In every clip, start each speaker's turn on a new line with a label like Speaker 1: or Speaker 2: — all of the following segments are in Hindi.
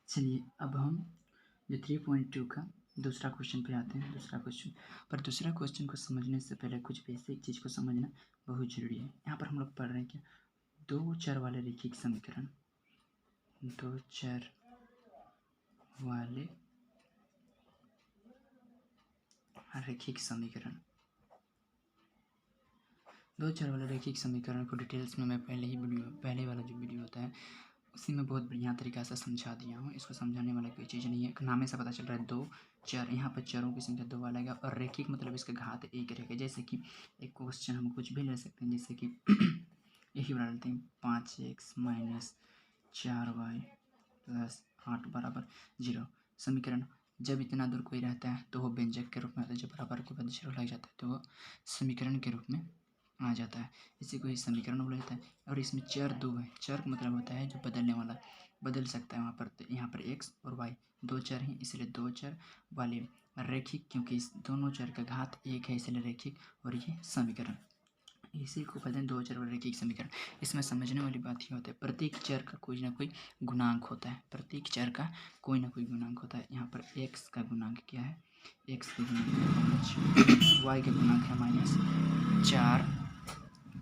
Speaker 1: चलिए अब हम जो 3.2 का दूसरा क्वेश्चन पे आते हैं। दूसरा क्वेश्चन को समझने से पहले कुछ बेसिक चीज़ को समझना बहुत ज़रूरी है। यहाँ पर हम लोग पढ़ रहे हैं कि दो चर वाले रैखिक समीकरण, दो चर वाले रैखिक समीकरण को डिटेल्स में मैं पहले वाला जो वीडियो होता है उसी में बहुत बढ़िया तरीक़ा से समझा दिया हूँ। इसको समझाने वाला कोई चीज़ नहीं है। नाम से पता चल रहा है दो चर, यहाँ पर चरों की संख्या 2 आएगा और रैखिक मतलब इसका घात 1 रहेगा। जैसे कि एक क्वेश्चन हम कुछ भी ले सकते हैं, जैसे कि यही बना लेते हैं 5x माइनस 4y प्लस 8 बराबर 0। समीकरण जब इतना दूर कोई रहता है तो वो व्यंजक के रूप में आता है, जब बराबर के बाद 0 लग जाता है तो वो समीकरण के रूप में आ जाता है, इसी को ही समीकरण बोला जाता है। और इसमें चर 2 है। चर का मतलब होता है जो बदलने वाला, बदल सकता है। वहाँ पर यहाँ पर x और y दो चर हैं, इसलिए दो चर वाले रैखिक, क्योंकि इस दोनों चर का घात 1 है इसलिए रैखिक। और ये समीकरण, इसी को कहते हैं दो चर वाले रैखिक समीकरण। इसमें समझने वाली बात ये होता है प्रत्येक चर का कोई ना कोई गुणांक होता है, प्रत्येक चर का कोई ना कोई गुणांक होता है। यहाँ पर x का गुणांक क्या है, x का गुणांक है 5, y का गुणांक है -4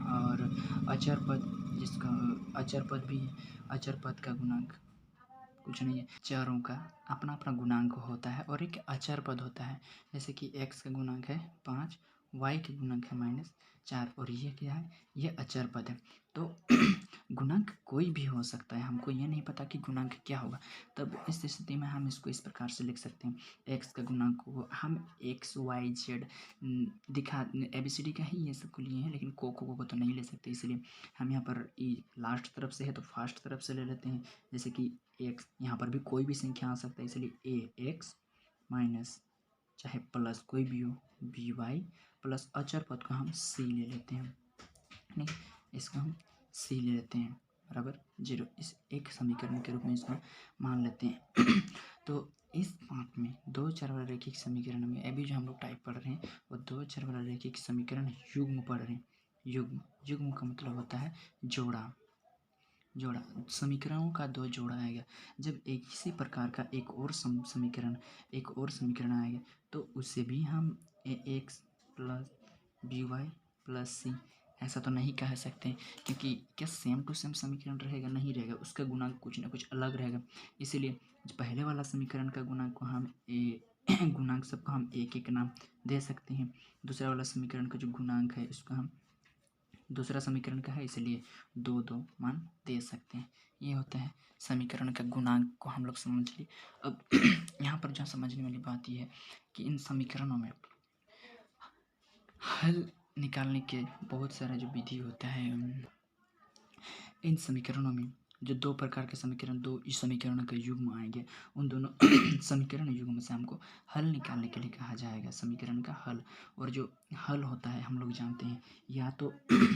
Speaker 1: और अचर पद, जिसका अचर पद भी है, अचर पद का गुणांक कुछ नहीं है। चरों का अपना अपना गुणांक होता है और एक अचर पद होता है। जैसे कि x का गुणांक है 5, y के गुणांक है -4 और ये क्या है, ये अचर पद है। तो गुणांक कोई भी हो सकता है, हमको ये नहीं पता कि गुणांक क्या होगा, तब इस स्थिति में हम इसको इस प्रकार से लिख सकते हैं। x का गुणांक को हम x y z दिखा ABCD का ही ये सब को लिए हैं, लेकिन को तो नहीं ले सकते, इसलिए हम यहाँ पर लास्ट तरफ से है तो फर्स्ट तरफ से ले लेते हैं। जैसे कि x, यहाँ पर भी कोई भी संख्या आ सकता है, इसलिए ax माइनस चाहे प्लस कोई भी हो by प्लस अचर पद को हम c ले लेते हैं, नहीं इसको हम c ले लेते हैं बराबर 0। इस एक समीकरण के रूप में इसको मान लेते हैं। तो इस पार्ट में दो चर वाला रैखिक समीकरण में अभी जो हम लोग टाइप पढ़ रहे हैं वो दो चर वाला रैखिक समीकरण युग्म पढ़ रहे हैं। युग्म का मतलब होता है जोड़ा, समीकरणों का दो जोड़ा आएगा। जब एक इसी प्रकार का एक और समीकरण आएगा तो उसे भी हम ax plus by plus c ऐसा तो नहीं कह सकते, क्योंकि क्या सेम टू सेम समीकरण रहेगा, नहीं रहेगा, उसका गुणांक कुछ ना कुछ अलग रहेगा। इसीलिए पहले वाला समीकरण का गुणांक को हम गुणांक सबको हम एक नाम दे सकते हैं। दूसरा वाला समीकरण का जो गुणांक है उसको हम दूसरा समीकरण का है, इसलिए 2 मान दे सकते हैं। ये होता है समीकरण का गुणांक को हम लोग समझ लिए। अब यहाँ पर जो समझने वाली बात यह है कि इन समीकरणों में हल निकालने के बहुत सारा जो विधि होता है। इन समीकरणों में जो दो प्रकार के समीकरण, दो इस समीकरण का युग्म आएंगे, उन दोनों समीकरण युग्म से हमको हल निकालने के लिए कहा जाएगा, समीकरण का हल। और जो हल होता है हम लोग जानते हैं, या तो मैं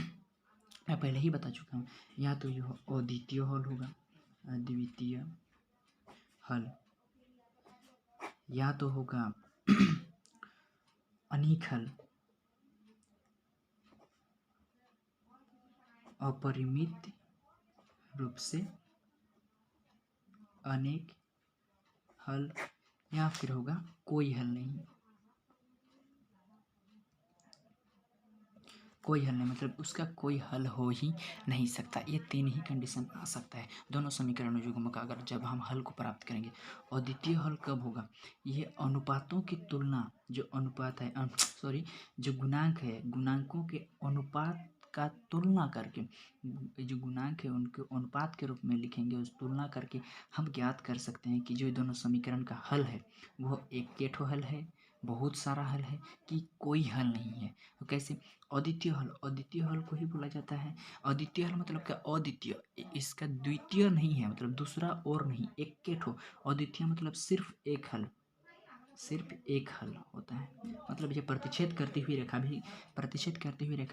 Speaker 1: पहले ही बता चुका हूँ, या तो यह अद्वितीय हल होगा, अद्वितीय हल, या तो होगा अनेक हल, अपरिमित रूप से अनेक हल, या फिर होगा कोई हल नहीं। कोई हल नहीं मतलब उसका कोई हल हो ही नहीं सकता। ये तीन ही कंडीशन आ सकता है दोनों समीकरण युग्म का, अगर जब हम हल को प्राप्त करेंगे। अद्वितीय हल कब होगा, ये अनुपातों की तुलना, जो अनुपात है जो गुणांक है, गुणांकों के अनुपात का तुलना करके, जो गुणांक है उनके अनुपात के रूप में लिखेंगे, उस तुलना करके हम ज्ञात कर सकते हैं कि जो दोनों समीकरण का हल है वो एक हल है, बहुत सारा हल है, कि कोई हल नहीं है। तो कैसे, अद्वितीय हल को ही बोला जाता है। अद्वितीय हल मतलब क्या, अद्वितीय, इसका द्वितीय नहीं है, मतलब दूसरा और नहीं, एक ठो। अद्वितीय मतलब सिर्फ एक हल होता है। मतलब ये प्रतिच्छेद करती हुई रेखा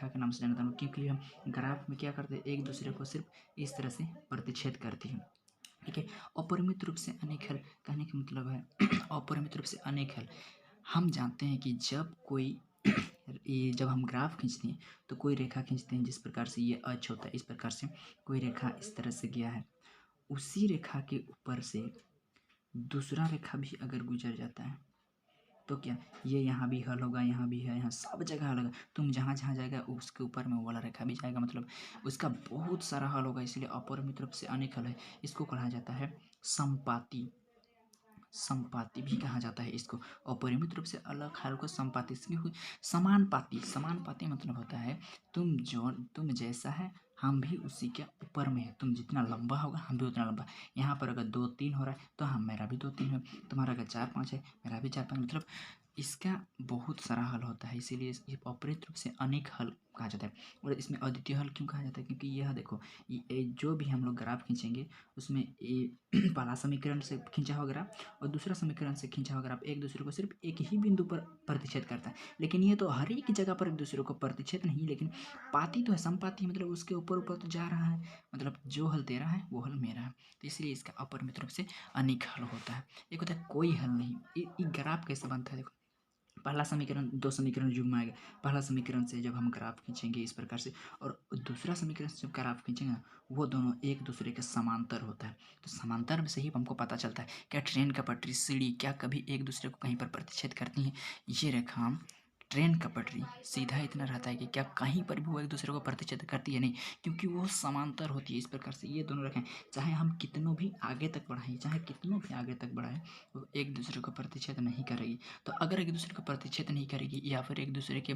Speaker 1: के नाम से जानता हूँ, क्योंकि हम ग्राफ में क्या करते हैं, एक दूसरे को सिर्फ इस तरह से प्रतिच्छेद करती है। ठीक है। अपरिमित रूप से अनेक हल कहने का मतलब है अपरिमित रूप से अनेक हल। हम जानते हैं कि जब हम ग्राफ खींचते हैं तो कोई रेखा खींचते हैं, जिस प्रकार से ये अक्ष होता है, इस प्रकार से कोई रेखा इस तरह से गया है, उसी रेखा के ऊपर से दूसरा रेखा भी अगर गुजर जाता है तो क्या ये यहाँ भी हल होगा, यहाँ भी है, यहाँ सब जगह हल होगा। तुम जहाँ जहाँ जाएगा उसके ऊपर में वो वाला रेखा भी जाएगा, मतलब उसका बहुत सारा हल होगा। इसलिए अपरिमित तरफ से अनेक हल है। इसको कहा जाता है संपाति। संपाति भी कहा जाता है इसको। अपरिमित रूप से अलग हल को संपाति। समानुपाती। समानुपाती मतलब होता है तुम जैसा है हम भी उसी के ऊपर में है। तुम जितना लंबा होगा हम भी उतना लंबा। यहाँ पर अगर 2 3 हो रहा है तो हम मेरा भी 2 3 है, तुम्हारा अगर 4 5 है मेरा भी 4 5, मतलब इसका बहुत सारा हल होता है। इसीलिए ये अपरिमित रूप से अनेक हल कहा जाता है। और इसमें अद्वितीय हल क्यों कहा जाता है? क्योंकि यह देखो ये जो भी हम लोग ग्राफ खींचेंगे उसमें ये पहला समीकरण से खींचा हुआ ग्राफ और दूसरा समीकरण से खींचा हुआ ग्राफ एक दूसरे को सिर्फ एक ही बिंदु पर प्रतिच्छेद करता है। लेकिन ये तो हर एक जगह पर एक दूसरे को प्रतिच्छेद नहीं, लेकिन पाती तो है, संपाती, मतलब उसके ऊपर ऊपर तो जा रहा है, मतलब जो हल तेरा है वो हल मेरा है। तो इसलिए इसका अपरिमित रूप से अनेक हल होता है। एक होता है कोई हल नहीं। ये ग्राफ कैसे बनता है? देखो पहला समीकरण 2 समीकरण युग्म आएगा। पहला समीकरण से जब हम ग्राफ खींचेंगे इस प्रकार से, और दूसरा समीकरण से जब ग्राफ खींचेंगे ना, वो दोनों एक दूसरे के समांतर होता है। तो समांतर में से ही हमको पता चलता है क्या ट्रेन का पटरी, सीढ़ी क्या कभी एक दूसरे को कहीं पर प्रतिच्छेद करती हैं? ये रेखा हम ट्रेन का पटरी सीधा इतना रहता है कि क्या कहीं पर भी वो एक दूसरे को प्रतिच्छेद करती है? नहीं, क्योंकि वो समांतर होती है। इस प्रकार से ये दोनों रेखाएं चाहे हम कितनों भी आगे तक बढ़ाएं, चाहे कितनों भी आगे तक बढ़ाएं, वो एक दूसरे को प्रतिच्छेद नहीं करेगी। तो अगर एक दूसरे को प्रतिच्छेद नहीं करेगी या फिर एक दूसरे के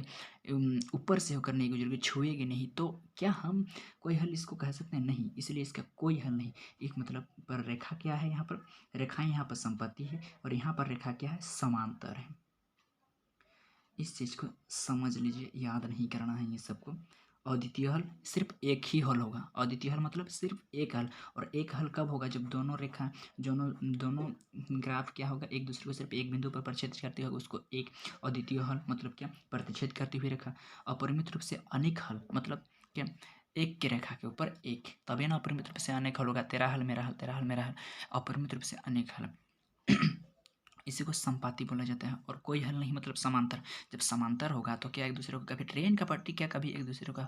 Speaker 1: ऊपर से होकर नहीं गुजरेगी, छुएगी नहीं, तो क्या हम कोई हल इसको कह सकते हैं? नहीं। इसलिए इसका कोई हल नहीं। एक मतलब पर रेखा क्या है? यहाँ पर रेखाएं, यहाँ पर संपत्ति है और यहाँ पर रेखा क्या है? समांतर है। इस चीज़ को समझ लीजिए, याद नहीं करना है ये सबको। अद्वितीय हल सिर्फ एक ही हल होगा। अद्वितीय हल मतलब सिर्फ एक हल। और एक हल कब होगा? जब दोनों रेखा दोनों ग्राफ क्या होगा? एक दूसरे को सिर्फ एक बिंदु पर प्रतिच्छेद करती होगा, उसको एक अद्वितीय हल मतलब क्या? प्रतिच्छेद करती हुई रेखा। अपरिमित रूप से अनेक हल मतलब क्या? एक की रेखा के ऊपर एक, तभी ना अपरिमित रूप से अनेक हल होगा। तेरा हल मेरा हल, तेरा हल मेरा हल, अपरिमित रूप से अनेक हल। इसी को संपाती बोला जाता है। और कोई हल नहीं मतलब समांतर। जब समांतर होगा तो क्या एक दूसरे को, कभी ट्रेन का पट्टी क्या कभी एक दूसरे का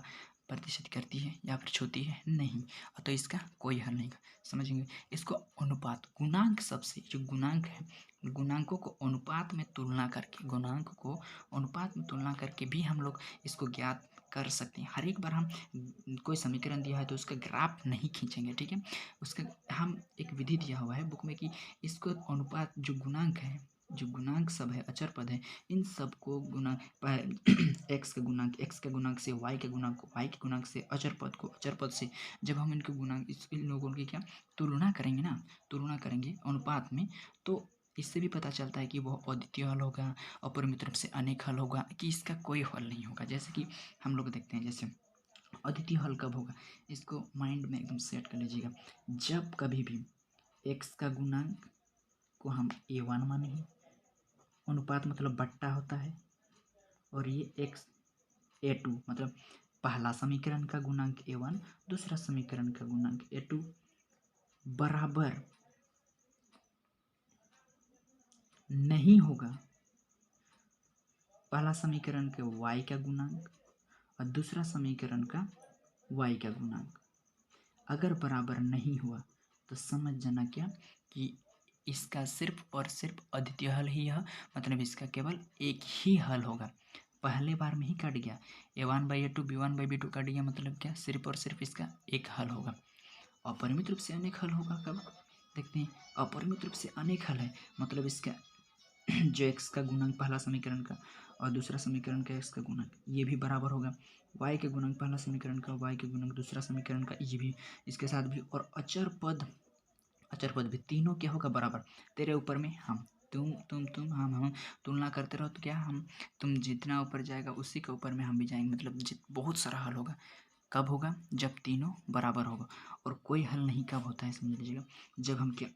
Speaker 1: प्रतिशत करती है या फिर छूती है? नहीं। तो इसका कोई हल नहीं। समझेंगे इसको? अनुपात, गुणांक, सबसे जो गुणांक है, गुणांकों को अनुपात में तुलना करके, गुणांक को अनुपात में तुलना करके भी हम लोग इसको ज्ञात कर सकते हैं। हर एक बार हम कोई समीकरण दिया है तो उसका ग्राफ नहीं खींचेंगे, ठीक है? उसका हम एक विधि दिया हुआ है बुक में कि इसको अनुपात, जो गुणांक है, जो गुणांक सब है, अचर पद है, इन सब को एक्स के गुणांक से वाई के गुणांक को, वाई के गुणांक से अचर पद को, अचर पद से जब हम इनके गुणांक, इन लोगों की क्या तुलना करेंगे ना, तुलना करेंगे अनुपात में, तो इससे भी पता चलता है कि वह अद्वितीय हल होगा, अपरिमित रूप से अनेक हल होगा, कि इसका कोई हल नहीं होगा। जैसे कि हम लोग देखते हैं, जैसे अद्वितीय हल कब होगा? इसको माइंड में एकदम सेट कर लीजिएगा। जब कभी भी एक्स का गुणांक को हम a1 मानेंगे, अनुपात मतलब बट्टा होता है, और ये x a2 मतलब पहला समीकरण का गुणांक a1, दूसरा समीकरण का गुणांक a2 बराबर नहीं होगा पहला समीकरण के y का गुणांक और दूसरा समीकरण का y का गुणांक। अगर बराबर नहीं हुआ तो समझ जाना क्या कि इसका सिर्फ और सिर्फ अद्वितीय हल ही है, मतलब इसका केवल एक ही हल होगा। पहले बार में ही कट गया, a1/a2 b1/b2 कट गया, मतलब क्या? सिर्फ और सिर्फ इसका एक हल होगा। अपरिमित रूप से अनेक हल होगा कब? देखते हैं। अपरिमित रूप से अनेक हल है मतलब इसका जो एक्स का गुणांक पहला समीकरण का और दूसरा समीकरण का एक्स का गुणांक, ये भी बराबर होगा। वाई के गुणांक पहला समीकरण का, वाई के गुणांक दूसरा समीकरण का, ये भी इसके साथ भी। और अचर पद भी तीनों क्या होगा? बराबर। तेरे ऊपर में हम, तुम हम तुलना करते रहो तो क्या हम, तुम जितना ऊपर जाएगा उसी के ऊपर में हम भी जाएंगे, मतलब बहुत सारा हल होगा। कब होगा? जब तीनों बराबर होगा। और कोई हल नहीं कब होता है समझ लीजिएगा? जब हम क्या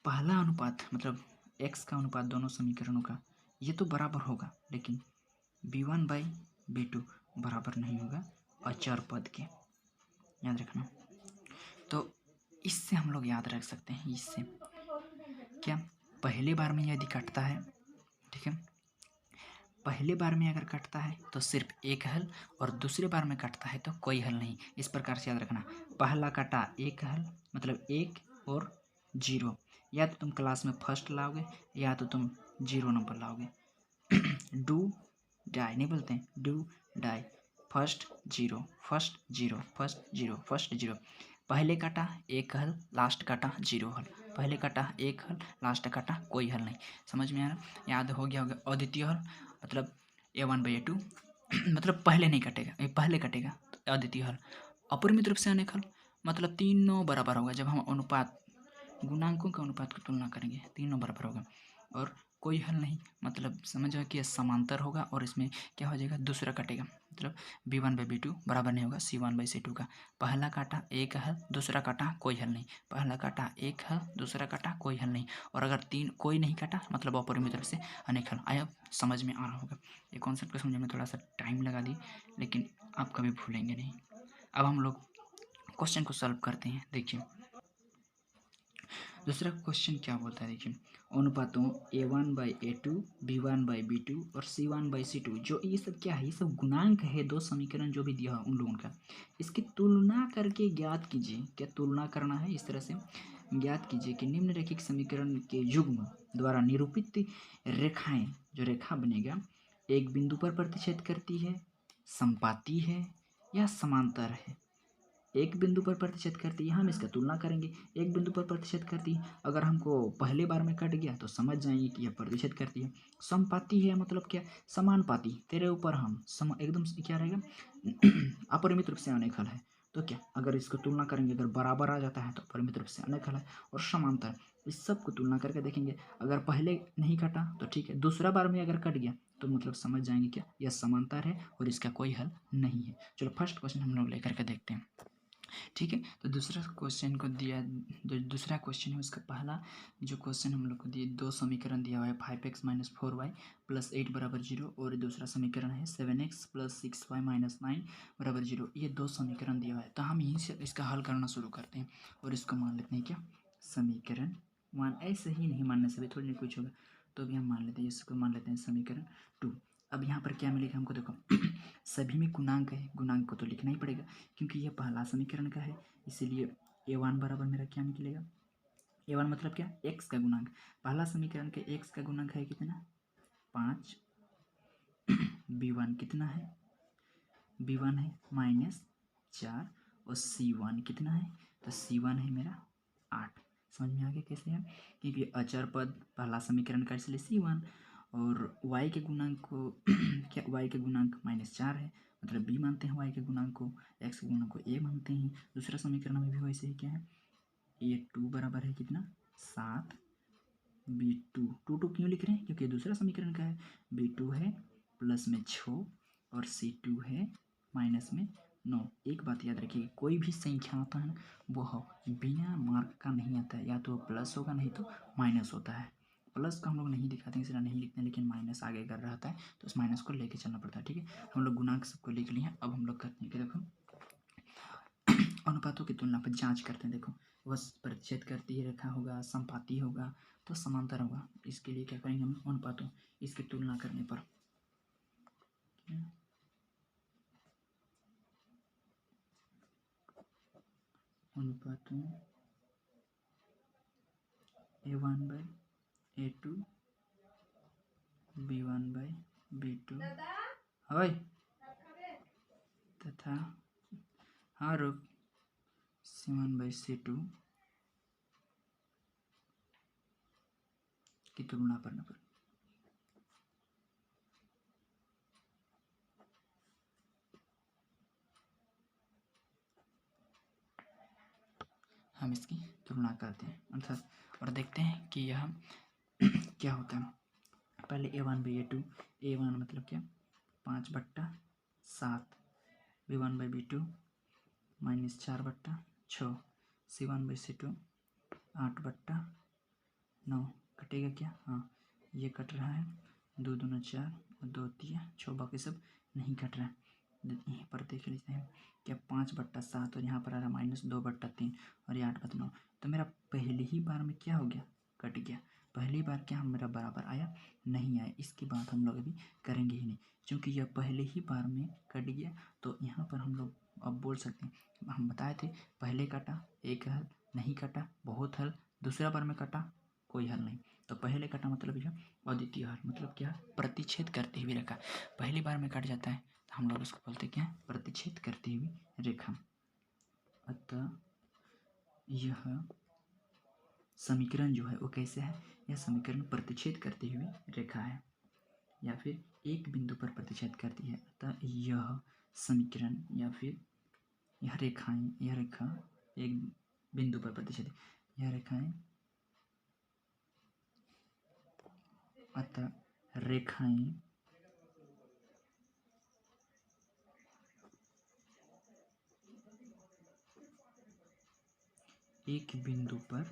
Speaker 1: पहला अनुपात मतलब x का अनुपात दोनों समीकरणों का ये तो बराबर होगा, लेकिन b1/b2 बराबर नहीं होगा अचर पद के। याद रखना। तो इससे हम लोग याद रख सकते हैं, इससे क्या पहले बार में यदि कटता है, ठीक है, पहले बार में अगर कटता है तो सिर्फ एक हल, और दूसरे बार में कटता है तो कोई हल नहीं। इस प्रकार से याद रखना। पहला कटा एक हल मतलब एक, और 0। या तो तुम क्लास में फर्स्ट लाओगे या तो तुम 0 नंबर लाओगे। डू डाई नहीं बोलते हैं, do die, first 0, first 0, first 0, first 0। पहले काटा एक हल, लास्ट काटा 0 हल, पहले काटा एक हल, लास्ट काटा कोई हल नहीं। समझ में आ रहा? याद हो गया होगा। अद्वितीय हल मतलब A1/A2 मतलब पहले नहीं कटेगा, ये पहले कटेगा तो अद्वितीय हल। अपरिमित रूप से अनेक हल मतलब तीनों बराबर होगा। जब हम अनुपात गुणांकों के अनुपात की तुलना करेंगे तीनों बराबर होगा। और कोई हल नहीं मतलब समझो कि समांतर होगा और इसमें क्या हो जाएगा, दूसरा कटेगा मतलब B1/B2 बराबर नहीं होगा C1/C2 का। पहला काटा एक हल, दूसरा काटा कोई हल नहीं, पहला काटा एक हल, दूसरा काटा कोई हल नहीं। और अगर तीन कोई नहीं काटा मतलब अपरिमित रूप से अनेक हल। आया समझ में आ रहा होगा। ये कॉन्सेप्ट को समझने में थोड़ा सा टाइम लगा दी, लेकिन आप कभी भूलेंगे नहीं। अब हम लोग क्वेश्चन को सॉल्व करते हैं। देखिए दूसरा क्वेश्चन क्या बोलता है, देखिए अनुपातों A1/A2, B1/B2 और C1/C2 जो ये सब क्या है, ये सब गुणांक है। दो समीकरण जो भी दिया है उन लोगों का, इसकी तुलना करके ज्ञात कीजिए। क्या तुलना करना है, इस तरह से ज्ञात कीजिए कि निम्नलिखित समीकरण के युग्म द्वारा निरूपित रेखाएं, जो रेखा बनेगा एक बिंदु पर प्रतिच्छेद करती है, संपाती है या समांतर है। एक बिंदु पर प्रतिशत करती है, हम इसका तुलना करेंगे। एक बिंदु पर प्रतिशत करती है, अगर हमको पहले बार में कट गया तो समझ जाएंगे कि यह प्रतिशत करती है। समपाती है मतलब क्या, समानुपाती, तेरे ऊपर हम एकदम क्या रहेगा अपरिमित रूप से अनेक हल है। तो क्या अगर इसको तुलना करेंगे, अगर बराबर आ जाता है तो अपरिमित रूप से अनेक हल है। और समांतर, इस सब को तुलना करके देखेंगे। अगर पहले नहीं कटा तो ठीक है, दूसरा बार में अगर कट गया तो मतलब समझ जाएंगे क्या यह समांतर है और इसका कोई हल नहीं है। चलो फर्स्ट क्वेश्चन हम लोग लेकर के देखते हैं। ठीक है, तो दूसरा क्वेश्चन को दिया, जो दूसरा क्वेश्चन है उसका पहला जो क्वेश्चन हम लोग को दिए, दो समीकरण दिया हुआ है 5x - 4y + 8 = 0 और दूसरा समीकरण है 7x + 6y - 9 = 0। ये दो समीकरण दिया हुआ है, तो हम यहीं से इसका हल करना शुरू करते हैं और इसको मान लेते हैं क्या, समीकरण 1। ऐसे ही नहीं मानने से भी थोड़ी नहीं कुछ होगा, तो भी हम मान लेते हैं, इसको मान लेते हैं समीकरण 2। अब यहाँ पर क्या मिलेगा हमको, देखो सभी में गुणांक है, गुणांक को तो लिखना ही पड़ेगा क्योंकि यह पहला समीकरण का है, इसीलिए A1 बराबर मेरा क्या निकलेगा, A1 मतलब क्या, x का गुणांक। पहला समीकरण के x का गुणांक है कितना, 5। B1 कितना है, B1 है -4 और C1 कितना है, तो C1 है मेरा 8। समझ में आ गया कैसे है, क्योंकि अचर पद पहला समीकरण का इसलिए C1 और y के गुणांक को क्या, y के गुणांक -4 है मतलब b मानते हैं y के गुणांक को, x के गुणांक को a मानते हैं। दूसरा समीकरण में भी वैसे ही क्या है, A2 बराबर है कितना, 7। B2 2 क्यों लिख रहे हैं, क्योंकि दूसरा समीकरण का है। B2 है प्लस में 6 और C2 है माइनस में 9। एक बात याद रखिए, कोई भी संख्या आता है वो बिना मार्क का नहीं आता है, या तो प्लस होगा नहीं तो माइनस होता है। प्लस का हम लोग नहीं दिखाते हैं, इसलिए नहीं लिखते हैं, लेकिन माइनस आगे कर रहता है तो उस माइनस को लेके चलना पड़ता है। ठीक है, हम लोग गुणांक सबको लिख लिए हैं। अब हम लोग करते हैं कि देखो अनुपातों की तुलना पर जांच करते हैं। देखो वह प्रतिच्छेद करती रेखा होगा, संपाती होगा तो समांतर होगा। इसके लिए क्या करेंगे हम, अनुपातों इसकी तुलना करने पर अनुपातों A1/A2 B1/B2 है तथा हाँ रुक C1/C2 की तुलना करने पर हम इसकी तुलना करते हैं अर्थात, और देखते हैं कि यह क्या होता है। पहले A1/A2, A1 मतलब क्या, 5/7, B1/B2 -4/6, C1/C2 8/9। कटेगा क्या, हाँ ये कट रहा है, 2 दूना 4 और 2 तिया 6, बाकी सब नहीं कट रहा है। यहाँ पर देख लेते हैं क्या, 5/7 और यहाँ पर आ रहा -2/3 और ये 8/9। तो मेरा पहली ही बार में क्या हो गया, कट गया। पहली बार क्या मेरा बराबर आया, नहीं आया। इसकी बात हम लोग अभी करेंगे ही नहीं, क्योंकि यह पहले ही बार में कट गया। तो यहाँ पर हम लोग अब बोल सकते हैं, हम बताए थे पहले काटा एक हल, नहीं कटा, बहुत हल, दूसरा बार में कटा, कोई हल नहीं। तो पहले कटा मतलब यह अद्वितीय हल, मतलब क्या, प्रतिच्छेद करते हुए रेखा। पहली बार में कट जाता है तो हम लोग उसको बोलते क्या, प्रतिच्छेद करती हुई रेखा। अतः यह समीकरण जो है वो कैसे है, यह समीकरण प्रतिच्छेद करती हुई रेखा है या फिर एक बिंदु पर प्रतिच्छेद करती है। अतः यह समीकरण या फिर यह रेखाएं, यह रेखा एक बिंदु पर प्रतिच्छेद, यह रेखाएं, अतः रेखाएं एक बिंदु पर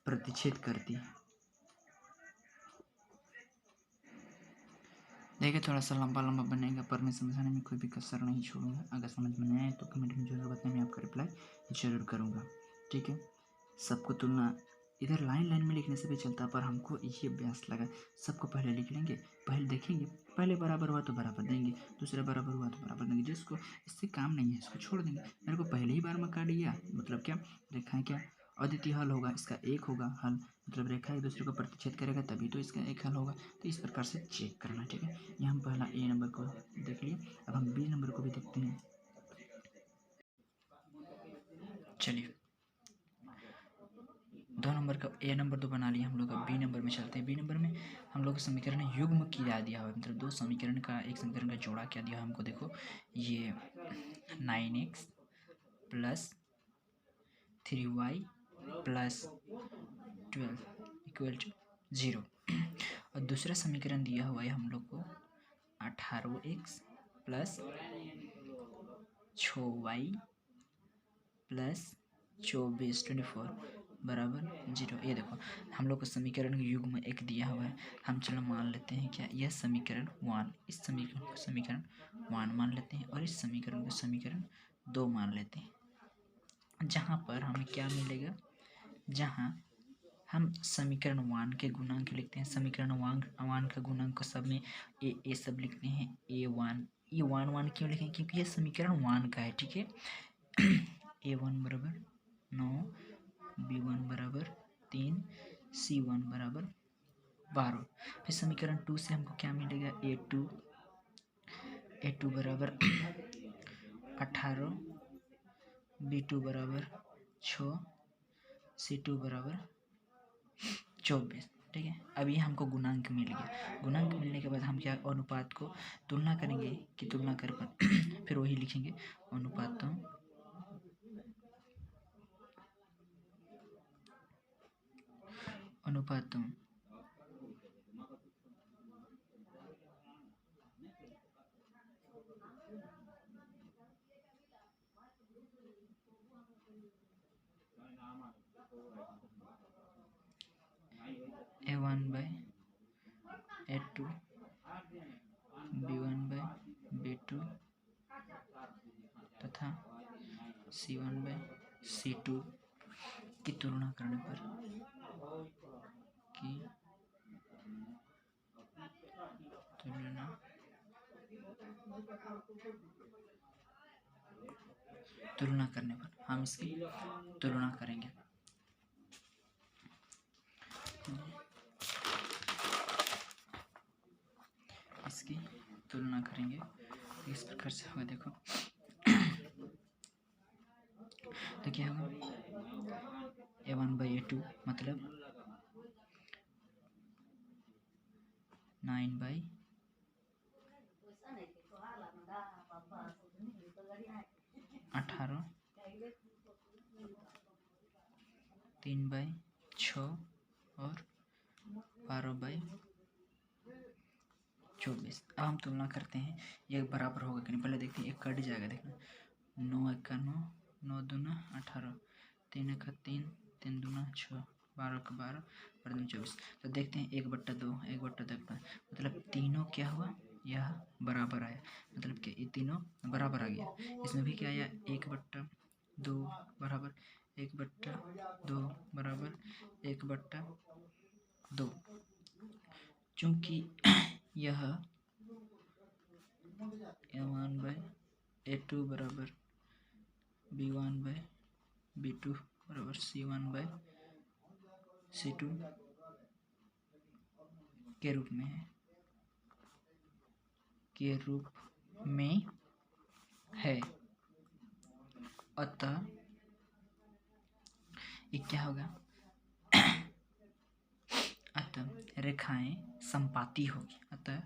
Speaker 1: प्रतिच्छेद करती है। देखिए थोड़ा सा लंबा लंबा बनेगा, पर मैं समझाने में कोई भी कसर नहीं छोड़ूंगा। अगर समझ में नहीं आए तो कमेंट में जरूर बताएं, मैं आपका रिप्लाई जरूर करूंगा। ठीक है, सबको तुलना इधर लाइन लाइन में लिखने से भी चलता, पर हमको ये अभ्यास लगा, सबको पहले लिख लेंगे, पहले देखेंगे, पहले बराबर हुआ तो बराबर देंगे, दूसरा बराबर हुआ तो बराबर देंगे। जिसको इससे काम नहीं है इसको छोड़ देंगे। मेरे को पहले ही बार में काट दिया मतलब क्या, रेखाएं क्या अद्वितीय हल होगा, इसका एक होगा हल, मतलब रेखा एक दूसरे को प्रतिच्छेद करेगा तभी तो इसका एक हल होगा। तो इस प्रकार से चेक करना। ठीक है, यहाँ हम पहला ए नंबर को देख लिए, अब हम बी नंबर को भी देखते हैं। चलिए, 2 नंबर का ए नंबर तो बना लिया हम लोग, अब बी नंबर में चलते हैं। बी नंबर में हम लोग को समीकरण युग्म किया दिया हुआ है, मतलब दो समीकरण का, एक समीकरण का जोड़ा क्या दिया हमको, देखो ये 9x plus 3y plus 12 equal to 0। और दूसरा समीकरण दिया हुआ है हम लोग को 18x प्लस 6y प्लस 24 बराबर 0। ये देखो हम लोग को समीकरण युग्म एक दिया हुआ है, हम चलो मान लेते हैं क्या, यह समीकरण 1, इस समीकरण को समीकरण 1 मान लेते हैं और इस समीकरण को समीकरण 2 मान लेते हैं। जहाँ पर हमें क्या मिलेगा, जहाँ हम समीकरण 1 के गुणांक लिखते हैं, समीकरण 1 का गुणांक को सब में ए सब लिखते हैं, a1, ये 1 क्यों लिखें, क्योंकि यह समीकरण 1 का है। ठीक है, a1 बराबर 9, b1 बराबर 3, c1 बराबर 12। फिर समीकरण 2 से हमको क्या मिलेगा, a2 बराबर 18, b2 बराबर 6, c2 बराबर 24। ठीक है, अभी हमको गुणांक मिल गया। गुणांक मिलने के बाद हम क्या, अनुपात को तुलना करेंगे कि तुलना कर पर फिर वही लिखेंगे, अनुपातों अनुपातों a1 bye a2 b1 bye b2 तथा c1 बाय c2 की तुलना करने पर तुलना करने पर हम इसकी तुलना करेंगे। इसकी तुलना करेंगे इस प्रकार से होगा। देखो तो क्या होगा, a1 बाई a2 मतलब 9 बाई 18, 3 बाई 6 और 12 बाई 24। अब हम तुलना करते हैं ये बराबर होगा कि नहीं, पहले देखते हैं, एक कट जाएगा, देखना 9 1 9, 9 2 18, 3 1 3, 3 2 6, 12 का 12 और 2 24। तो देखते हैं 1/2 1/2 मतलब तीनों क्या हुआ, यह बराबर आया, मतलब कि ये तीनों बराबर आ गया। इसमें भी क्या आया, 1/2 बराबर 1/2 बराबर 1/2। चूँकि यह A1 बाई A2 बराबर B1 बाई B2 बराबर C1 बाई C2 के रूप में है, के रूप में है। अतः ये क्या होगा? अतः रेखाएं संपाती होगी। अतः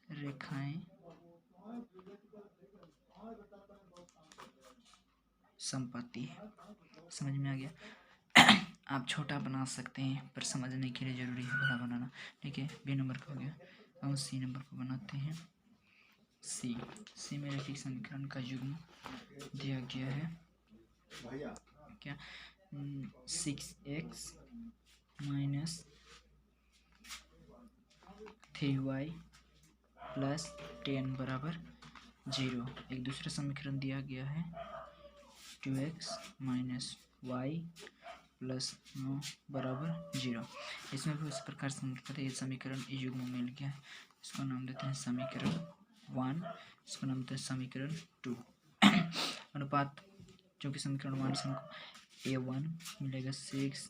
Speaker 1: रेखाएं संपाती है। समझ में आ गया? आप छोटा बना सकते हैं पर समझने के लिए जरूरी है बड़ा बनाना। ठीक है, बी नंबर का हो गया। अब सी नंबर को बनाते हैं। सी में रैखिक समीकरण का युग्म दिया गया है क्या? 6x माइनस 3y प्लस 10 बराबर 0। एक दूसरा समीकरण दिया गया है 2x माइनस y प्लस 9 बराबर 0। इसमें भी उस प्रकार से ये समीकरण युग्म मिल गया है। इसको नाम देते हैं समीकरण 1, इसको नाम देते हैं समीकरण 2। अनुपात, क्योंकि समीकरण 1 से हमको A1 मिलेगा 6,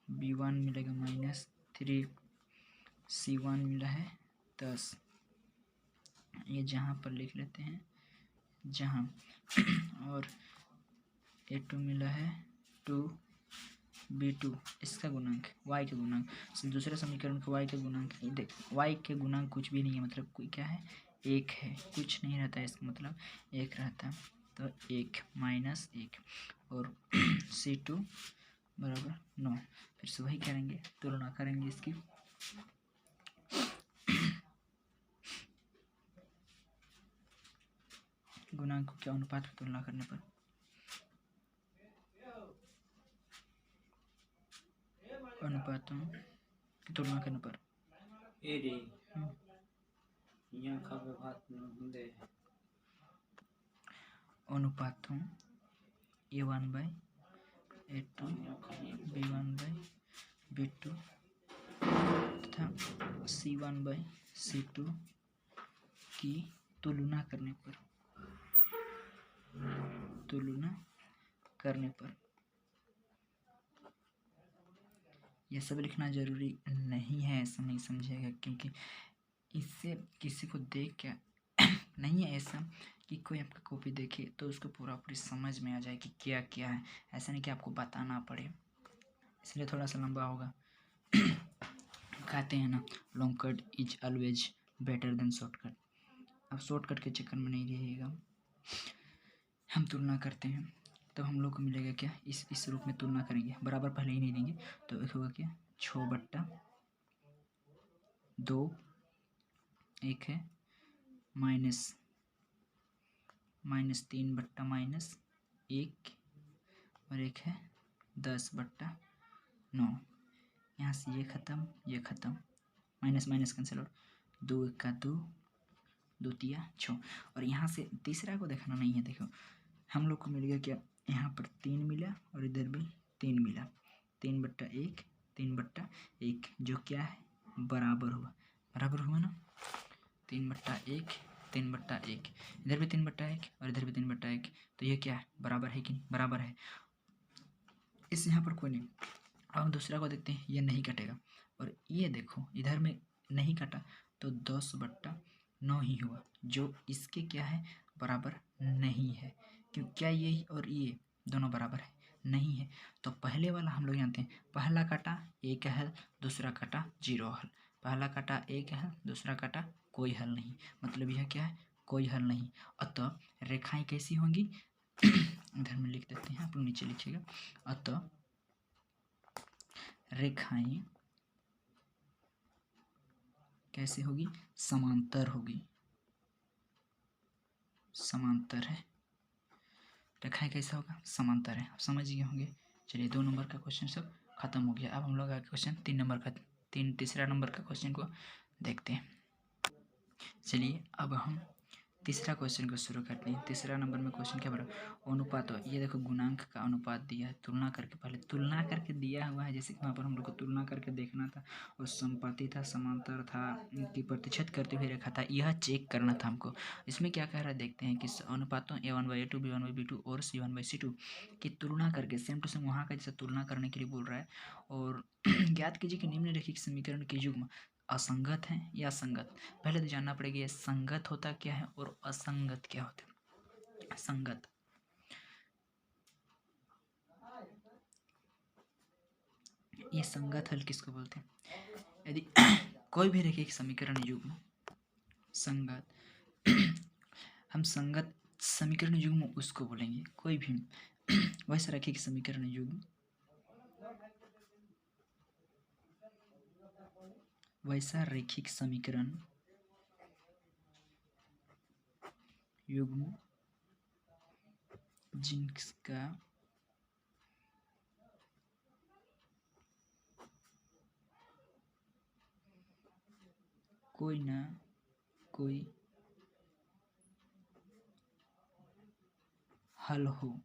Speaker 1: B1 मिलेगा माइनस 3, C1 मिला है 10। ये जहाँ पर लिख लेते हैं जहाँ, और A2 मिला है 2, B2 इसका गुणांक y के गुणांक, दूसरे समीकरण का y के गुणांक, देख y के गुणांक कुछ भी नहीं है, मतलब कोई क्या है, एक है, कुछ नहीं रहता है, इसका मतलब एक रहता है, तो 1 माइनस 1 और C2 बराबर 9। फिर से वही करेंगे, तुलना करेंगे इसकी। गुणांक को क्या अनुपात की तुलना करने पर अनुपातों की तुलना करने पर अनुपातों A1 by A2 B1 by B2 तथा C1 बाई C2 की तुलना करने पर यह सब लिखना जरूरी नहीं है, ऐसा नहीं समझेगा, क्योंकि इससे किसी को देख के नहीं है ऐसा कि कोई आपका कॉपी देखे तो उसको पूरी समझ में आ जाए कि क्या क्या है। ऐसा नहीं कि आपको बताना पड़े, इसलिए थोड़ा सा लंबा होगा। कहते हैं ना, long cut is always better than shortcut. अब शॉर्टकट के चक्कर में नहीं रहिएगा। हम तुलना करते हैं तो हम लोग को मिलेगा क्या, इस रूप में तुलना करेंगे, बराबर पहले ही नहीं देंगे तो एक होगा क्या 6/2, एक है माइनस 3/-1 और एक है 10/9। यहाँ से ये खत्म, ये खत्म, माइनस माइनस कैंसिल और 2 1 का 2, 2 तिया 6। और यहाँ से तीसरा को देखना नहीं है। देखो हम लोग को मिल गया क्या, यहाँ पर 3 मिला और इधर भी 3 मिला, 3/1 3/1 जो क्या है बराबर हुआ ना, 3/1 3/1, इधर भी 3/1 और इधर भी 3/1, तो ये क्या है बराबर है कि नहीं, बराबर है। इस यहाँ पर कोई नहीं। अब दूसरा को देखते हैं, ये नहीं कटेगा, और ये देखो इधर में नहीं कटा तो 10/9 ही हुआ, जो इसके क्या है बराबर नहीं है। क्यों, क्या ये और ये दोनों बराबर है नहीं है। तो पहले वाला हम लोग जानते हैं, पहला काटा 1 हल, दूसरा काटा 0 हल, पहला काटा 1 हल, दूसरा काटा कोई हल नहीं, मतलब यह क्या है कोई हल नहीं। अतः रेखाएं कैसी होंगी इधर में लिख देते हैं, आप लोग नीचे लिखिएगा। अतः रेखाएं कैसे होगी, समांतर होगी, समांतर है। रेखाएं कैसा होगा, समांतर है। आप समझ गए होंगे। चलिए 2 नंबर का क्वेश्चन सब खत्म हो गया। अब हम लोग आगे क्वेश्चन 3 नंबर का तीसरा नंबर का क्वेश्चन को देखते हैं। चलिए अब हम तीसरा क्वेश्चन को शुरू करते हैं। तीसरा नंबर में क्वेश्चन क्या बोला, अनुपात। ये देखो गुणांक का अनुपात दिया है, तुलना करके, पहले तुलना करके दिया हुआ है, जैसे कि वहाँ पर हम लोग को तुलना करके देखना था, और संपाती था, समांतर था, कि प्रतिशत करते हुए रेखा था, यह चेक करना था हमको। इसमें क्या कह रहा है देखते हैं कि अनुपातों A1/A2 B1/B2 और C1/C2 की तुलना करके सेम टू सेम वहाँ का जैसे तुलना करने के लिए बोल रहा है। और ज्ञात कीजिए कि निम्नलिखित समीकरण के युग्म असंगत है या संगत। पहले तो जानना पड़ेगा ये संगत होता क्या है और असंगत क्या होता है। संगत, ये संगत हल किसको बोलते हैं, यदि कोई भी रैखिक समीकरण युग्म संगत हम संगत समीकरण युग्म उसको बोलेंगे, कोई भी वैसा रैखिक समीकरण युग्म, वैसा रैखिक समीकरण युग्म जिनका कोई ना कोई हल हो,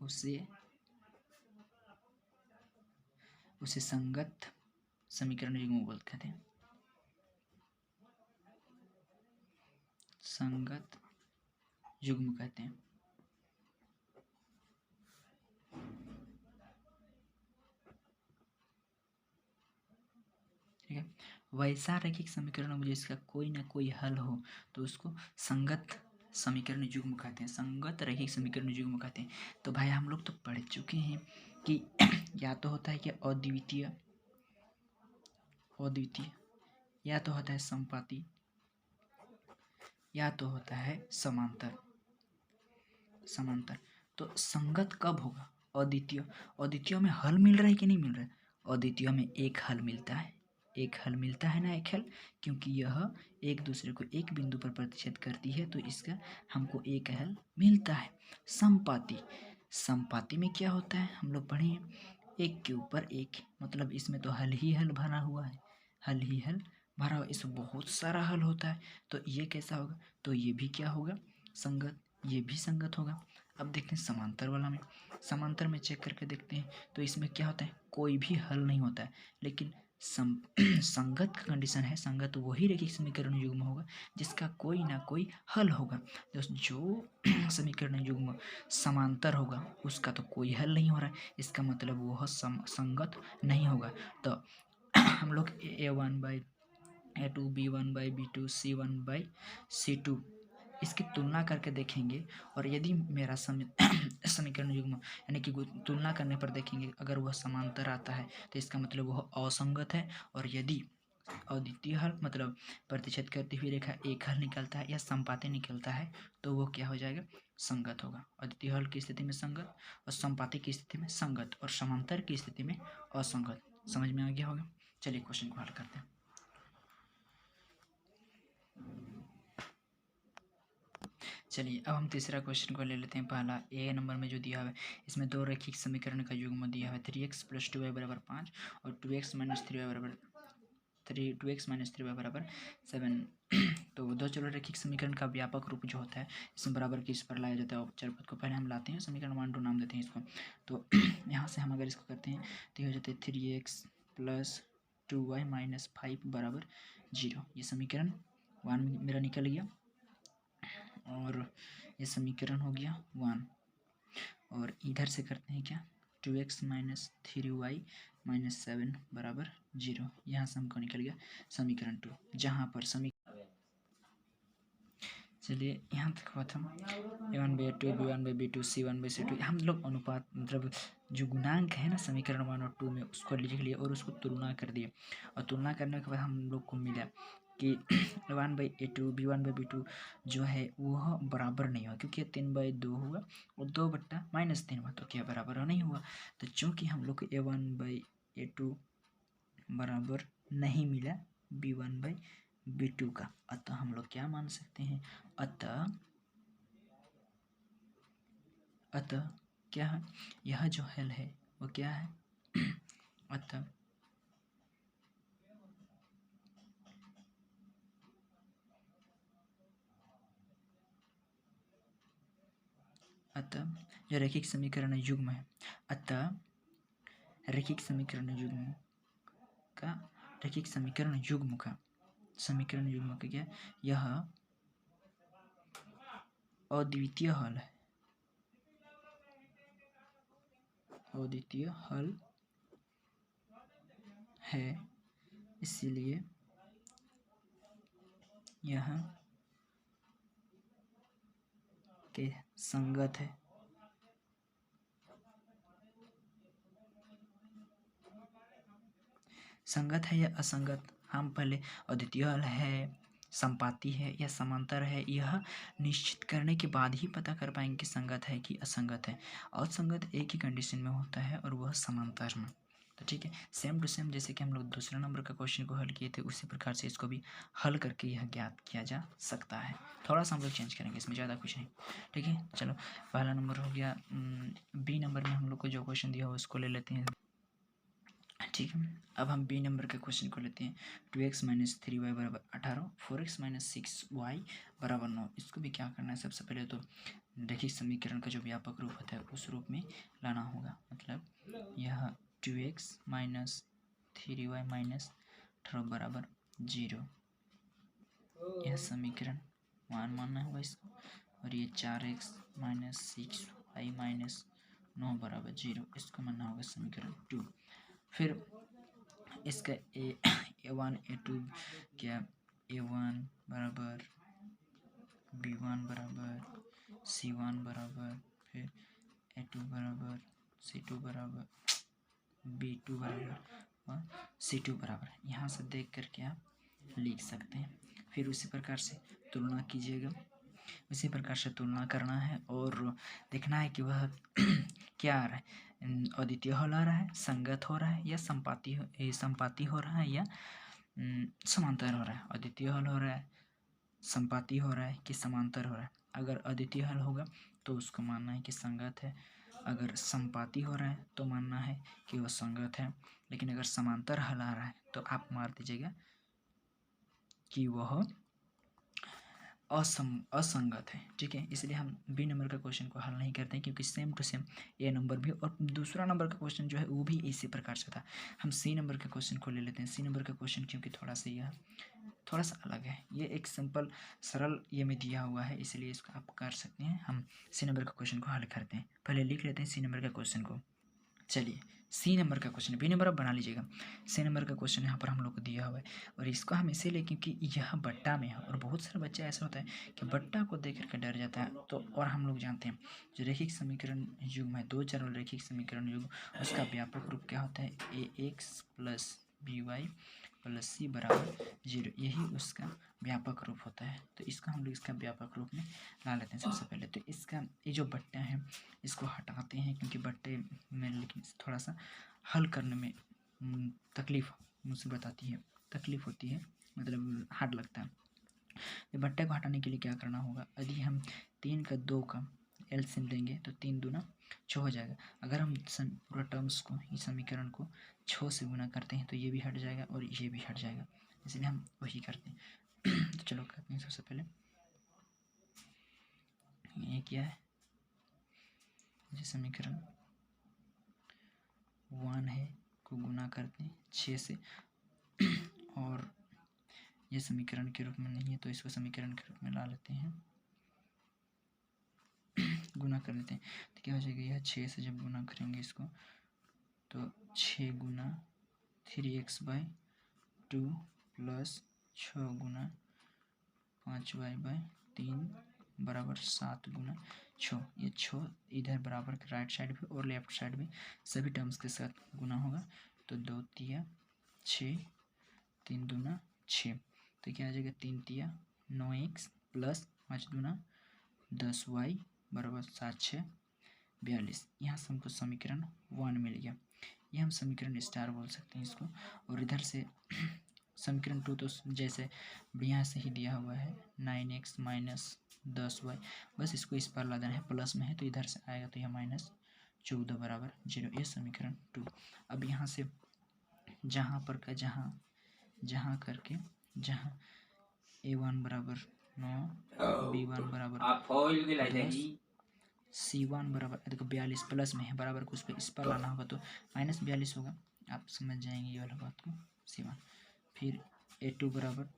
Speaker 1: उसे संगत समीकरण युग्म बोलते हैं। संगत युग्म कहते हैं। ठीक है, वैसा रैखिक समीकरण में जिसका कोई ना कोई हल हो तो उसको संगत समीकरण युग्म कहते हैं, संगत रैखिक समीकरण युग्म कहते हैं। तो भाई हम लोग तो पढ़ चुके हैं कि या तो होता है कि अद्वितीय, अद्वितीय, या तो होता है संपाती, या तो होता है समांतर, समांतर। तो संगत कब होगा, अद्वितीय। अद्वितीय में हल मिल रहा है कि नहीं मिल रहा है, अद्वितीय में एक हल मिलता है, एक हल मिलता है ना, एक हल, क्योंकि यह एक दूसरे को एक बिंदु पर प्रतिच्छेद करती है तो इसका हमको एक हल मिलता है। संपाती, संपाती में क्या होता है हम लोग पढ़े हैं, एक के ऊपर एक, मतलब इसमें तो हल ही हल भरा हुआ है, हल ही हल भरा हुआ, इसमें बहुत सारा हल होता है। तो ये कैसा होगा, तो ये भी क्या होगा, संगत, ये भी संगत होगा। अब देखते हैं समांतर वाला में, समांतर में चेक करके देखते हैं तो इसमें क्या होता है, कोई भी हल नहीं होता है, लेकिन संगत का कंडीशन है, संगत वही रैखिक समीकरण युग्म होगा जिसका कोई ना कोई हल होगा। जो समीकरण युग्म समांतर होगा उसका तो कोई हल नहीं हो रहा है, इसका मतलब वह संगत नहीं होगा। तो हम लोग A1/A2 B1/B2 C1/C2 इसकी तुलना करके देखेंगे, और यदि मेरा समीकरण युग्म यानी कि तुलना करने पर देखेंगे अगर वह समांतर आता है तो इसका मतलब वह असंगत है, और यदि अद्वितीय हल मतलब प्रतिच्छेद करती हुई रेखा एक हल निकलता है या संपाती निकलता है तो वो क्या हो जाएगा, संगत होगा। अद्वितीय हल की स्थिति में संगत, और संपाती की स्थिति में संगत, और समांतर की स्थिति में असंगत। समझ में आ गया होगा। चलिए क्वेश्चन को हल करते हैं। चलिए अब हम तीसरा क्वेश्चन को ले लेते हैं। पहला ए नंबर में जो दिया हुआ है, इसमें दो रैखिक समीकरण का युग्म दिया हुआ है 3x + 2y = 5 और 2x - 3y = 7। तो दो चलो रैखिक समीकरण का व्यापक रूप जो होता है इसमें बराबर किस पर लाया जाता है, चरपद को पहले हम लाते हैं, समीकरण 1 2 नाम देते हैं इसको। तो यहाँ से हम अगर इसको करते हैं तो ये हो जाता है 3x + 2y - 5 = 0। ये समीकरण 1 मेरा निकल गया, और ये समीकरण हो गया 1। और इधर से करते हैं क्या, 2x - 3y - 7 = 0। यहाँ से हमको निकल गया समीकरण 2, जहाँ पर चलिए यहाँ तक बात हम A1/A2 B1/B2 C1/C2 हम लोग अनुपात मतलब जो गुणांक है ना समीकरण 1 और 2 में उसको लिख लिए और उसको तुलना कर दिए, और तुलना करने के बाद हम लोग को मिला कि A1/A2 B1/B2 जो है वह बराबर नहीं हुआ, क्योंकि 3/2 हुआ और 2/-3 हुआ, तो क्या बराबर नहीं हुआ। तो चूँकि हम लोग को A1/A2 बराबर नहीं मिला B1/B2 का, अतः हम लोग क्या मान सकते हैं, अतः क्या है, यह जो हल है वो क्या है, अतः अतः जो रैखिक समीकरण युग्म है, अतः रैखिक समीकरण युग्म का क्या, यह अद्वितीय हल है, इसलिए यह के संगत है। संगत है या असंगत, हम पहले अद्वितीय हल है, संपाती है या समांतर है, यह निश्चित करने के बाद ही पता कर पाएंगे कि संगत है कि असंगत है। असंगत एक ही कंडीशन में होता है और वह समांतर में। तो ठीक है, सेम टू सेम जैसे कि हम लोग दूसरे नंबर का क्वेश्चन को हल किए थे, उसी प्रकार से इसको भी हल करके यह ज्ञात किया जा सकता है। थोड़ा सा हम लोग चेंज करेंगे, इसमें ज़्यादा कुछ नहीं। ठीक है, चलो पहला नंबर हो गया। बी नंबर में हम लोग को जो क्वेश्चन दिया हो उसको ले लेते हैं। ठीक है, अब हम बी नंबर के क्वेश्चन को लेते हैं। 2x माइनस 3y बराबर 18, 4x माइनस 6y बराबर 9। इसको भी क्या करना है, सबसे पहले तो रैखिक समीकरण का जो व्यापक रूप होता है उस रूप में लाना होगा। मतलब यह 2x माइनस 3y माइनस 18 बराबर 0, यह समीकरण 1 मानना होगा इसको। और ये 4x माइनस 6y माइनस 9 बराबर 0, इसको मानना होगा समीकरण 2। फिर इसका A1 A2 क्या, A1 बराबर B1 बराबर C1 बराबर, फिर A2 बराबर C2 बराबर B2 बराबर और C2 बराबर, यहाँ से देख करके आप लिख सकते हैं। फिर उसी प्रकार से तुलना कीजिएगा, उसी प्रकार से तुलना करना है और देखना है कि वह क्या आ रहा है, अद्वितीय हल आ रहा है, संगत हो रहा है या संपाती हो रहा है या समांतर हो रहा है। अद्वितीय हल हो रहा है, संपाती हो रहा है कि समांतर हो रहा है। अगर अद्वितीय हल होगा तो उसको मानना है कि संगत है, अगर संपाती हो रहा है तो मानना है कि वह संगत है, लेकिन अगर समांतर हल आ रहा है तो आप मार दीजिएगा कि वह असंगत है। ठीक है, इसलिए हम बी नंबर का क्वेश्चन को हल नहीं करते हैं, क्योंकि same to same a number भी और दूसरा नंबर का क्वेश्चन जो है वो भी इसी प्रकार से था। हम सी नंबर का क्वेश्चन को ले लेते हैं। सी नंबर का क्वेश्चन क्योंकि थोड़ा सा अलग है, ये एक सिंपल सरल ये में दिया हुआ है, इसलिए इसको आप कर सकते हैं। हम सी नंबर का क्वेश्चन को हल करते हैं, पहले लिख लेते हैं सी नंबर का क्वेश्चन को। चलिए सी नंबर का क्वेश्चन, बी नंबर आप बना लीजिएगा। सी नंबर का क्वेश्चन यहाँ पर हम लोग को दिया हुआ है और इसको हम इसीलिए क्योंकि यह बट्टा में है और बहुत सारे बच्चे ऐसा होता है कि बट्टा को देख करके डर जाता है। तो और हम लोग जानते हैं जो रैखिक समीकरण युग्म है, दो चर रैखिक समीकरण युग्म, उसका व्यापक रूप क्या होता है, ax प्लस by प्लस सी बराबर 0, यही उसका व्यापक रूप होता है। तो इसका हम लोग इसका व्यापक रूप में ला लेते हैं। सबसे पहले तो इसका ये जो बट्टा है इसको हटाते हैं, क्योंकि बट्टे में लेकिन थोड़ा सा हल करने में तकलीफ मुसीबत आती है, तकलीफ होती है, मतलब हार्ड लगता है। तो बट्टे को हटाने के लिए क्या करना होगा, यदि हम 3 का 2 का एलसीएम लेंगे तो 3 दूना 6 हो जाएगा। अगर हम पूरा टर्म्स को, इस समीकरण को 6 से गुना करते हैं तो ये भी हट जाएगा और ये भी हट जाएगा, इसलिए हम वही करते हैं। तो चलो करते हैं। सबसे पहले ये क्या है, ये समीकरण 1 है को गुना करते हैं 6 से, और ये समीकरण के रूप में नहीं है तो इसको समीकरण के रूप में ला लेते हैं, गुना कर लेते हैं। तो क्या हो जाएगा, यह 6 से जब गुना करेंगे इसको तो 6 गुना 3x/2 प्लस 6 गुना 5y/3 बराबर 7 गुना 6। ये 6 इधर बराबर के राइट साइड भी और लेफ्ट साइड भी सभी टर्म्स के साथ गुना होगा। तो 2 तिया 6, 3 दूना 6, तो क्या आ जाएगा 3 तिया 9x प्लस 5 दूना 10y बराबर 7 6 42। यहाँ से हमको समीकरण 1 मिल गया। ये हम समीकरण स्टार बोल सकते हैं इसको। और इधर से समीकरण 2 तो जैसे यहाँ से ही दिया हुआ है 9x माइनस 10y, बस इसको इस पर ला देना है, प्लस में है तो इधर से आएगा तो यह माइनस 14 बराबर 0, ये समीकरण 2। अब यहाँ से जहाँ पर का जहाँ करके जहाँ a1 बराबर 9, b1 बराबर 10, C1 बराबर, देखो 42 प्लस में है, बराबर को उस पर इस पर लाना होगा तो -42 होगा। आप समझ जाएंगे ये वाला बात को। C1 फिर A2 बराबर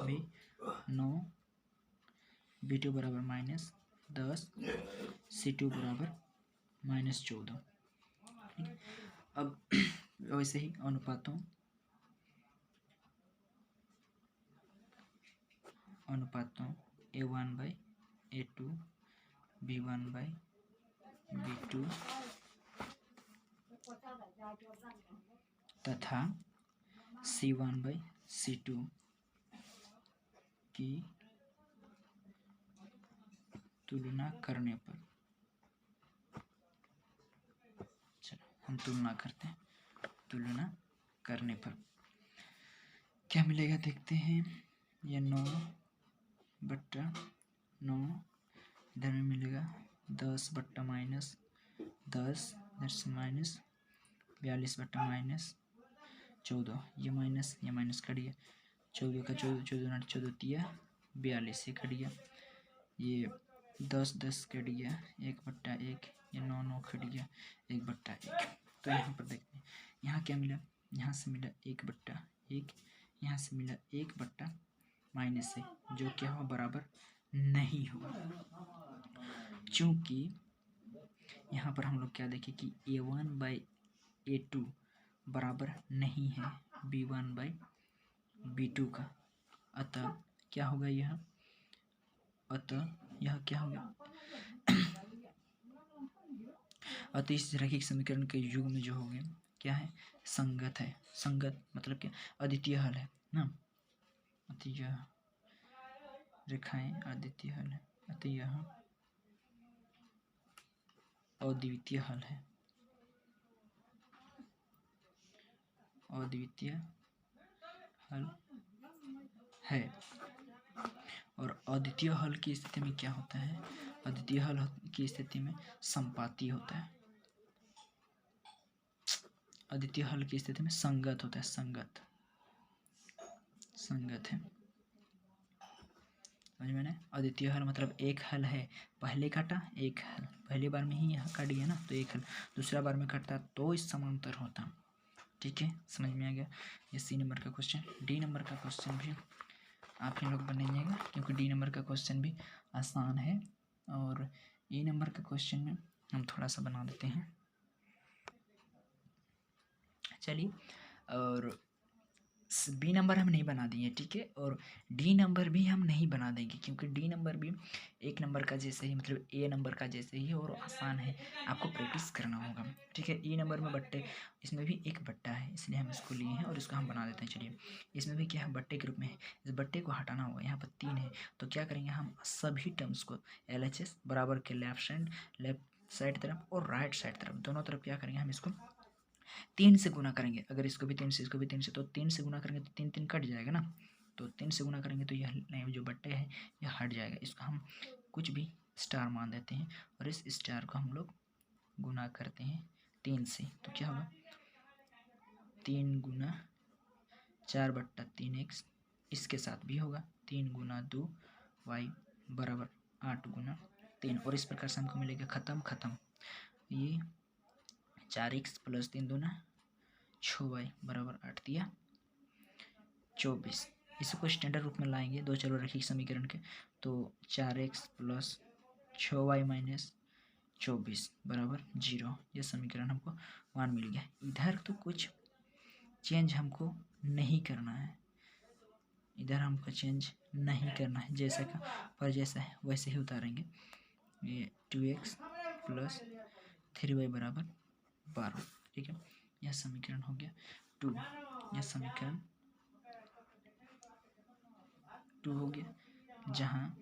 Speaker 1: भी 9, B2 बराबर -10, C2 बराबर -14। ठीक है, अब वैसे ही अनुपातों A1/A2, B1/B2 तथा C1/C2 की तुलना करने पर, चलो हम तुलना करते हैं। तुलना करने पर क्या मिलेगा देखते हैं। ये 9/9 इधर में मिलेगा 10/-10, इधर से -42/-14, ये माइनस कट गया, 14 का 14, 14 14 तिया 42, ये कट गया, ये 10 कट गया, 1/1, ये 9 कट गया, 1/1। तो यहाँ पर देखते हैं, यहाँ क्या मिला, यहाँ से मिला 1/1, यहाँ से मिला 1/ माइनस से, जो क्या हो बराबर नहीं हुआ। चूँकि यहाँ पर हम लोग क्या देखें कि A1/A2 बराबर नहीं है B1/B2 का, अतः क्या होगा यह, क्या होगा, अतः इस रैखिक समीकरण के युग में जो हो गया क्या है, संगत है। संगत मतलब क्या, अद्वितीय हल है ना, अतः यह रेखाएं अद्वितीय हल है, अतः यह अद्वितीय हल है, अद्वितीय हल है। और अद्वितीय हल की स्थिति में क्या होता है, अद्वितीय हल की स्थिति में संपाती होता है, अद्वितीय हल की स्थिति में संगत होता है, संगत है। समझ में ना, अद्वितीय हल मतलब एक हल है, पहले काटा एक हल, पहली बार में ही यहाँ काट गया ना तो एक हल, दूसरा बार में काटता तो इस समांतर होता। ठीक है, समझ में आ गया। ये C नंबर का क्वेश्चन। D नंबर का क्वेश्चन भी आप ही लोग बनाइएगा, क्योंकि D नंबर का क्वेश्चन भी आसान है। और E नंबर का क्वेश्चन में हम थोड़ा सा बना देते हैं, चलिए। और B नंबर हम नहीं बना दिए, ठीक है। और D नंबर भी हम नहीं बना देंगे, क्योंकि D नंबर भी एक नंबर का जैसे ही, मतलब A नंबर का जैसे ही और आसान है, आपको प्रैक्टिस करना होगा, ठीक है। E नंबर में बट्टे, इसमें भी एक बट्टा है, इसलिए हम इसको लिए हैं और इसको हम बना देते हैं। चलिए, इसमें भी क्या है, बट्टे के रूप में है, इस बट्टे को हटाना होगा। यहाँ पर 3 है, तो क्या करेंगे हम, सभी टर्म्स को LHS बराबर के लेफ्ट साइड तरफ और राइट साइड तरफ, दोनों तरफ क्या करेंगे हम, इसको 3 से गुना करेंगे। अगर इसको भी 3 से, इसको भी 3 से, तो 3 से गुना करेंगे तो 3 3 कट जाएगा ना, तो 3 से गुना करेंगे तो यह जो बट्टे है यह हट जाएगा। इसको हम कुछ भी स्टार मान देते हैं और इस स्टार को हम लोग गुना करते हैं 3 से, तो क्या होगा, 3 गुना 4/3x, इसके साथ भी होगा 3 गुना 2y बराबर 8 गुना 3, और इस प्रकार से हमको मिलेगा खत्म। ये 4x + 3 दूना 6y बराबर 8 दिया 24। इसको स्टैंडर्ड रूप में लाएंगे दो चर रैखिक समीकरण के, तो 4x + 6y - 24 बराबर 0। यह समीकरण हमको 1 मिल गया। इधर तो कुछ चेंज हमको नहीं करना है, इधर हमको चेंज नहीं करना है, जैसा का पर जैसा है वैसे ही उतारेंगे। ये 2x + 3y बराबर 12, ठीक है। यह समीकरण हो गया 2, यह समीकरण 2 हो गया, जहाँ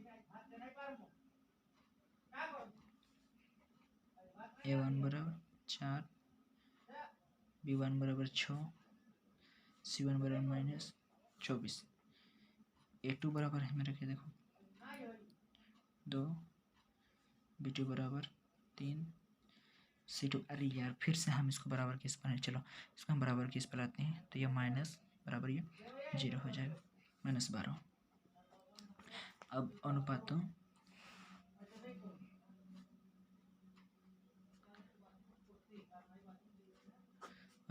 Speaker 1: A1 बराबर 4, B1 बराबर 6, C1 बराबर -24, A2 बराबर है मेरा, क्या देखो 2, B2 बराबर 3, C2, अरे यार फिर से हम इसको बराबर किस पर है, चलो इसको हम बराबर किस पर लाते हैं, तो ये माइनस बराबर ये 0 हो जाएगा, -12। अब अनुपातों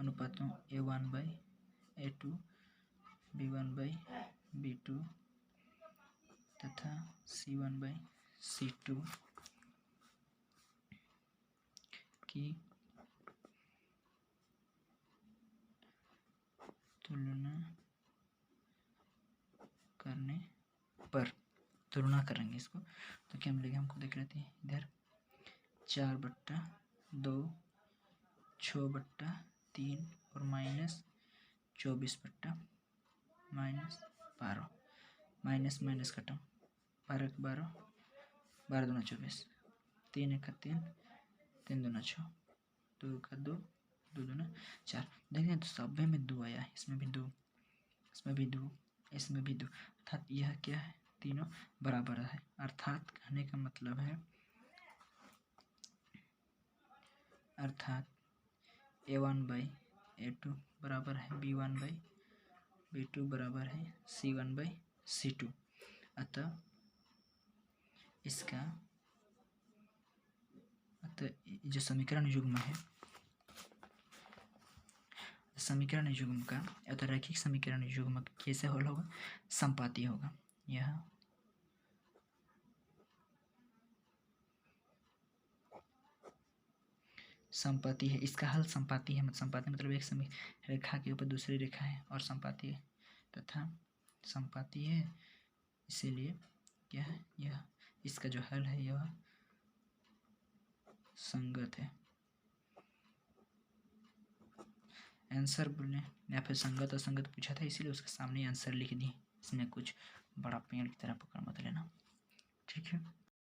Speaker 2: अनुपातों A1/A2, B1/B2 तथा C1/C2 की तुलना करने पर तुलना करेंगे इसको तो क्या मिलेगा हमको, देख लेते हैं इधर 4/2, 6/3 और -24/-12, माइनस माइनस खत्म, 12 एक 12, 12 दूना 24, 3 एक 3, 3 दूना 6, 2 एक 2, 2 दूना 4। देखें तो सब में 2 आया है, इसमें भी 2, इसमें भी 2, इसमें भी 2, अर्थात यह क्या है, तीनों बराबर है। अर्थात कहने का मतलब है, अर्थात A1/A2 बराबर है B1/B2 बराबर है C1/C2। अतः जो समीकरण युग्म है, समीकरण युग्म का अतः रैखिक समीकरण युग्म कैसे हल होगा, संपाती होगा। यह संपाती है, इसका हल संपाती है। संपाती मतलब एक रेखा के ऊपर दूसरी रेखा है और संपाती है तथा संपाती है, इसीलिए क्या है, यह इसका जो हल है यह संगत है। आंसर बोलने या फिर संगत असंगत पूछा था, इसीलिए उसके सामने आंसर लिख दिए। इसमें कुछ बड़ा पेड़ की तरह पकड़ मत लेना, ठीक है।